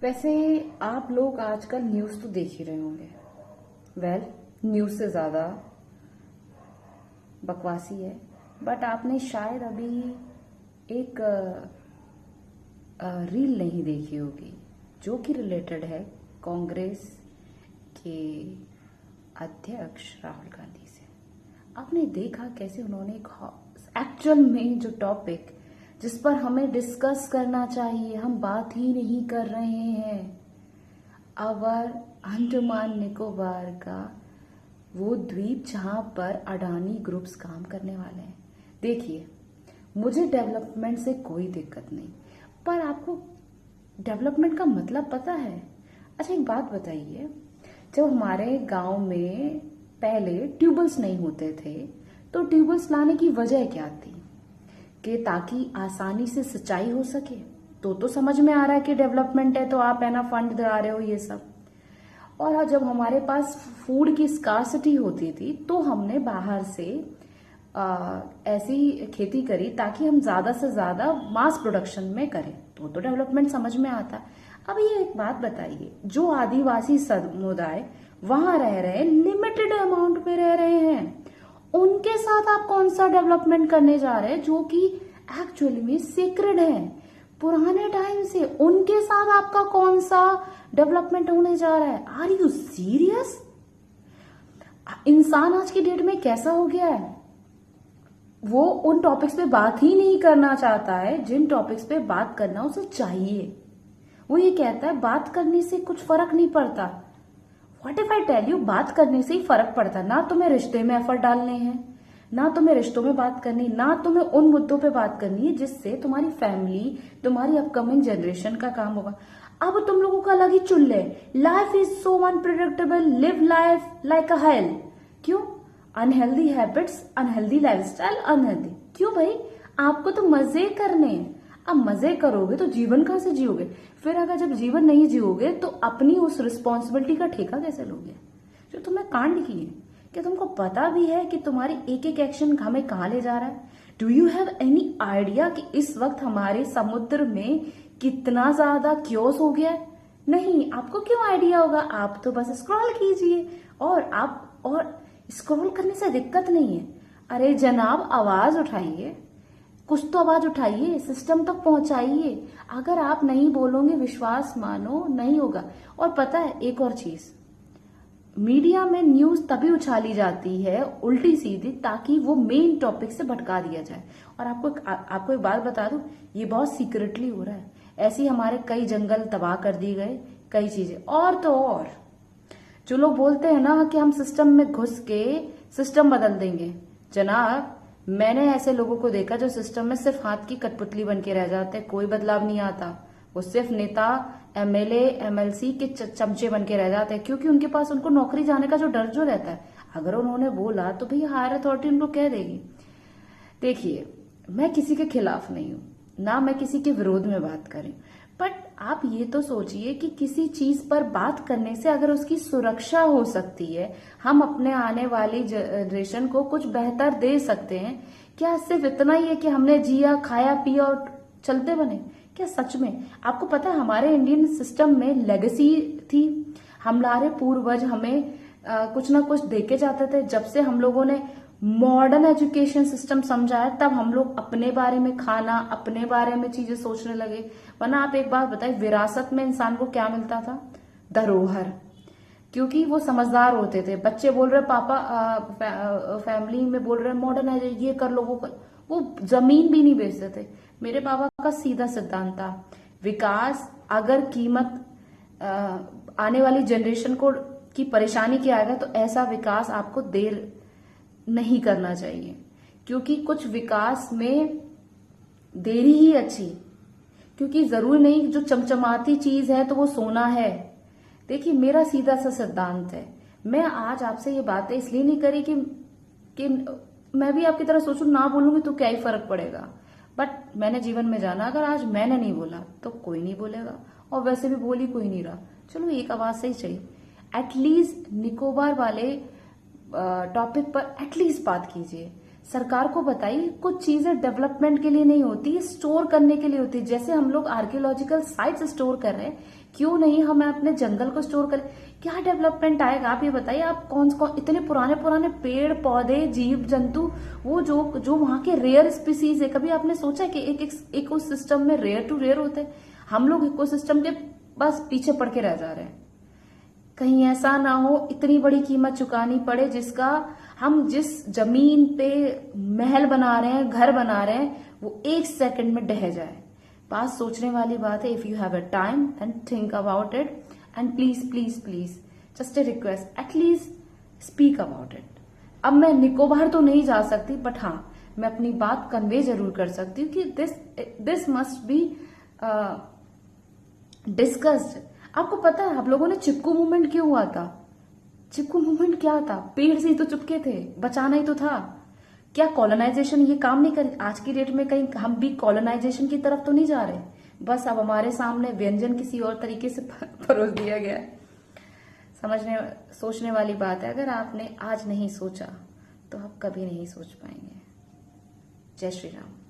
वैसे आप लोग आजकल न्यूज़ तो देख ही रहे होंगे। न्यूज़ से ज़्यादा बकवासी है। बट आपने शायद अभी एक रील नहीं देखी होगी जो कि रिलेटेड है कांग्रेस के अध्यक्ष राहुल गांधी से। आपने देखा कैसे उन्होंने एक्चुअल में जो टॉपिक जिस पर हमें डिस्कस करना चाहिए हम बात ही नहीं कर रहे हैं। अवर अंडमान निकोबार का वो द्वीप जहां पर अडानी ग्रुप्स काम करने वाले हैं। देखिए, मुझे डेवलपमेंट से कोई दिक्कत नहीं, पर आपको डेवलपमेंट का मतलब पता है? अच्छा, एक बात बताइए, जब हमारे गांव में पहले ट्यूबवेल्स नहीं होते थे तो ट्यूबवेल्स लाने की वजह क्या थी? कि ताकि आसानी से सिंचाई हो सके। तो समझ में आ रहा है कि डेवलपमेंट है, तो आप है ना फंड दिला रहे हो ये सब। और जब हमारे पास फूड की स्कार्सिटी होती थी तो हमने बाहर से ऐसी खेती करी ताकि हम ज्यादा से ज्यादा मास प्रोडक्शन में करें। तो डेवलपमेंट समझ में आता। अब ये एक बात बताइए, जो आदिवासी समुदाय वहां रह रहे हैं, लिमिटेड अमाउंट पे रह रहे हैं, उनके साथ आप कौन सा डेवलपमेंट करने जा रहे हैं जो कि एक्चुअली में सीक्रेट है पुराने टाइम से? उनके साथ आपका कौन सा डेवलपमेंट होने जा रहा है? Are you serious? इंसान आज की डेट में कैसा हो गया है, वो उन टॉपिक्स पे बात ही नहीं करना चाहता है जिन टॉपिक्स पे बात करना उसे चाहिए। वो ये कहता है बात करने से कुछ फर्क नहीं पड़ता। What if I tell you, बात करने से ही फर्क पड़ता। ना तुम्हें रिश्ते में एफर्ट डालने हैं, ना तुम्हें रिश्तों में बात करनी, ना तुम्हें उन मुद्दों पे बात करनी है जिससे तुम्हारी फैमिली, तुम्हारी अपकमिंग जनरेशन का काम होगा। अब तुम लोगों का अलग ही चुल्ले। Life is so unpredictable, live life like a hell. क्यों? Unhealthy habits, unhealthy lifestyle, unhealthy. क्यों भाई? आपको तो मजे करने हैं। अब मजे करोगे तो जीवन कहां से जियोगे? फिर अगर जब जीवन नहीं जियोगे तो अपनी उस रिस्पॉन्सिबिलिटी का ठेका कैसे लोगे जो तुमने कांड किए? क्या तुमको पता भी है कि तुम्हारी एक एक एक्शन हमें कहाँ ले जा रहा है? Do you have any idea कि इस वक्त हमारे समुद्र में कितना ज्यादा क्योस हो गया है? नहीं, आपको क्यों आइडिया होगा? आप तो बस स्क्रॉल कीजिए और स्क्रॉल करने से दिक्कत नहीं है। अरे जनाब, आवाज उठाइए, कुछ तो आवाज उठाइए, सिस्टम तक पहुंचाइए। अगर आप नहीं बोलोगे, विश्वास मानो, नहीं होगा। और पता है एक और चीज, मीडिया में न्यूज तभी उछाली जाती है उल्टी सीधी ताकि वो मेन टॉपिक से भटका दिया जाए। और आपको एक बात बता दूं, ये बहुत सीक्रेटली हो रहा है। ऐसे ही हमारे कई जंगल तबाह कर दिए गए, कई चीजें। और तो और जो लोग बोलते हैं ना कि हम सिस्टम में घुस के सिस्टम बदल देंगे, जनाब मैंने ऐसे लोगों को देखा जो सिस्टम में सिर्फ हाथ की कठपुतली बन के रह जाते हैं, कोई बदलाव नहीं आता। वो सिर्फ नेता, एमएलए, एमएलसी के चमचे बन के रह जाते हैं, क्योंकि उनके पास उनको नौकरी जाने का जो डर जो रहता है, अगर उन्होंने बोला तो भाई हायर अथॉरिटी उनको कह देगी। देखिए, मैं किसी के खिलाफ नहीं हूं, ना मैं किसी के विरोध में बात करें, बट आप ये तो सोचिए कि किसी चीज पर बात करने से अगर उसकी सुरक्षा हो सकती है, हम अपने आने वाली जनरेशन को कुछ बेहतर दे सकते हैं, क्या सिर्फ इतना ही है कि हमने जिया, खाया, पिया और चलते बने? क्या सच में आपको पता है हमारे इंडियन सिस्टम में लेगेसी थी? हमारे पूर्वज हमें कुछ ना कुछ देके जाते थे। जब से हम लोगों ने मॉडर्न एजुकेशन सिस्टम समझा है, तब हम लोग अपने बारे में खाना, अपने बारे में चीजें सोचने लगे। वरना आप एक बात बताइए, विरासत में इंसान को क्या मिलता था? धरोहर। क्योंकि वो समझदार होते थे। बच्चे बोल रहे पापा, फैमिली में बोल रहे मॉडर्न ये कर लो, वो कर, वो जमीन भी नहीं बेचते थे। मेरे पापा का सीधा सिद्धांत था, विकास अगर कीमत आने वाली जनरेशन को की परेशानी की आएगा तो ऐसा विकास आपको देर नहीं करना चाहिए, क्योंकि कुछ विकास में देरी ही अच्छी। क्योंकि जरूरी नहीं जो चमचमाती चीज है तो वो सोना है। देखिए, मेरा सीधा सा सिद्धांत है। मैं आज आपसे ये बातें इसलिए नहीं करी कि मैं भी आपकी तरह सोचूं, ना बोलूंगी तो क्या ही फर्क पड़ेगा। बट मैंने जीवन में जाना, अगर आज मैंने नहीं बोला तो कोई नहीं बोलेगा, और वैसे भी बोल ही कोई नहीं रहा। चलो एक आवाज से ही चाहिए। एटलीस्ट निकोबार वाले टॉपिक पर एटलीस्ट बात कीजिए, सरकार को बताइए, कुछ चीजें डेवलपमेंट के लिए नहीं होती, स्टोर करने के लिए होती है। जैसे हम लोग आर्कियोलॉजिकल साइट्स स्टोर कर रहे हैं, क्यों नहीं हम अपने जंगल को स्टोर करें? क्या डेवलपमेंट आएगा आप ये बताइए। आप कौन कौन इतने पुराने पुराने पेड़ पौधे जीव जंतु, वो जो जो वहां के रेयर स्पीसीज है, कभी आपने सोचा कि एक इको सिस्टम में रेयर टू रेयर होते हैं? हम लोग इको सिस्टम के बस पीछे पड़ के रह जा रहे हैं। कहीं ऐसा ना हो इतनी बड़ी कीमत चुकानी पड़े जिसका हम जिस जमीन पे महल बना रहे हैं, घर बना रहे हैं, वो 1 सेकंड में ढह जाए। बात सोचने वाली बात है। If you have a time and think about it, and please please please just a request, at least speak about it. अब मैं निकोबार तो नहीं जा सकती, बट हाँ मैं अपनी बात कन्वे जरूर कर सकती हूँ कि दिस मस्ट बी डिस्कस्ड। आपको पता है आप लोगों ने चिपकू मूवमेंट क्यों हुआ था? चिपकू मूवमेंट क्या था? पेड़ से ही तो चिपके थे, बचाना ही तो था। क्या कॉलोनाइजेशन ये काम नहीं कर? आज की डेट में कहीं हम भी कॉलोनाइजेशन की तरफ तो नहीं जा रहे? बस अब हमारे सामने व्यंजन किसी और तरीके से परोस दिया गया है। सोचने वाली बात है। अगर आपने आज नहीं सोचा तो आप कभी नहीं सोच पाएंगे। जय श्री राम।